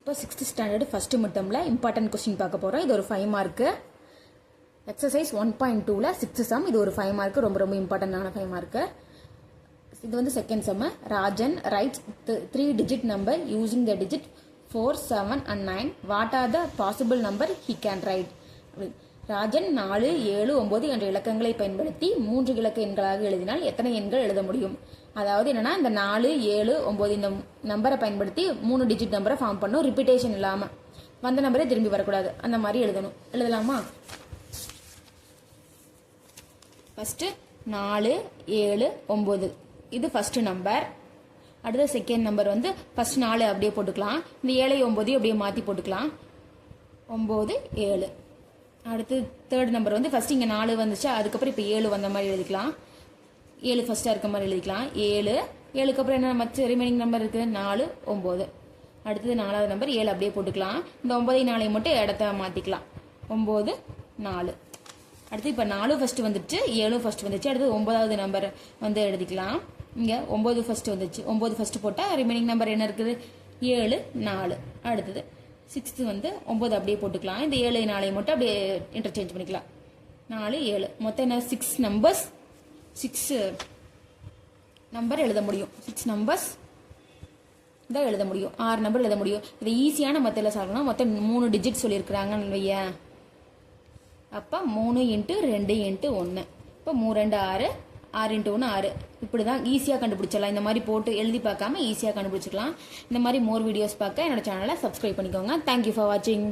இப்போ 6th standard first மிட்டமில் important question பார்க்க போகிறோம். இது ஒரு 5 மார்க்கு. Exercise 1.2ல 6th some. இது ஒரு 5 மார்க்கு, ரொம்ப ரொம்ப இம்பார்ட்டண்டான 5 மார்க்கு. இது வந்து second sum. Rajan writes 3 digit number using the digit 4, 7 and 9. What are the possible number he can write? Rajan 4, 7, 9 என்ற இலக்கங்களை பயன்படுத்தி 3 இலக்க எண்களாக எழுதினால் எத்தனை எண்கள் எழுத முடியும்? அதாவது என்னன்னா, இந்த 4, 7, 9 இந்த நம்பரை பயன்படுத்தி 3 டிஜிட் நம்பரை ஃபார்ம் பண்ணும். ரிப்பீட்டேஷன் இல்லாம வந்த நம்பரே திரும்பி வரக்கூடாது, அந்த மாதிரி எழுதணும். எழுதலாமா? ஃபர்ஸ்ட் 4, 7, 9 இது ஃபர்ஸ்ட் நம்பர். அடுத்த செகண்ட் நம்பர் வந்து ஃபர்ஸ்ட் 4 அப்படியே போட்டுக்கலாம். இந்த 7, 9 அப்படியே மாற்றி போட்டுக்கலாம். 9, 7. அடுத்து தேர்ட் நம்பர் வந்து ஃபர்ஸ்ட் இங்கே 4 வந்துச்சு, அதுக்கப்புறம் இப்போ 7 வந்த மாதிரி எழுதிக்கலாம். 7 ஃபர்ஸ்ட்டாக இருக்க மாதிரி எழுதிக்கலாம். 7க்கு அப்புறம் என்ன மற்ற ரிமைனிங் நம்பர் இருக்குது? 4, 9. அடுத்தது 4வது நம்பர் 7 அப்படியே போட்டுக்கலாம். இந்த 9, 4 மட்டும் இடத்த மாற்றிக்கலாம். 9, 4. அடுத்து இப்போ 4 ஃபர்ஸ்ட் வந்துச்சு, 7 ஃபர்ஸ்ட் வந்துச்சு. அடுத்து 9வது நம்பர் வந்து எழுதிக்கலாம். இங்கே 9 ஃபர்ஸ்ட் வந்துச்சு. 9 ஃபர்ஸ்ட் போட்டால் ரிமைனிங் நம்பர் என்ன இருக்குது? 7, 4. அடுத்தது 6th வந்து 9 அப்படியே போட்டுக்கலாம். இந்த 7, 4 மட்டும் அப்படியே இன்டர்சேஞ்ச் பண்ணிக்கலாம். 4, 7 மொத்தம் என்ன? 6 நம்பர்ஸ். 6 நம்பர் எழுத முடியும். 6 நம்பர்ஸ் தான் எழுத முடியும். 6 நம்பர் எழுத முடியும். இது ஈஸியான மெத்தடில் சால்வ்னா மொத்தம் 3 டிஜிட் சொல்லியிருக்கிறாங்கன்னு வையேன். அப்போ 3 × 2 × 1. இப்போ 3 2 6, 6 × 1 6. இப்படி தான் ஈஸியாக கண்டுபிடிச்சிடலாம். இந்த மாதிரி போட்டு எழுதி பார்க்காம ஈஸியாக கண்டுபிடிச்சிக்கலாம். இந்த மாதிரி மோர் வீடியோஸ் பார்க்க என்னோட சேனலை சப்ஸ்கிரைப் பண்ணிக்கோங்க. தேங்க்யூ ஃபார் வாட்சிங்.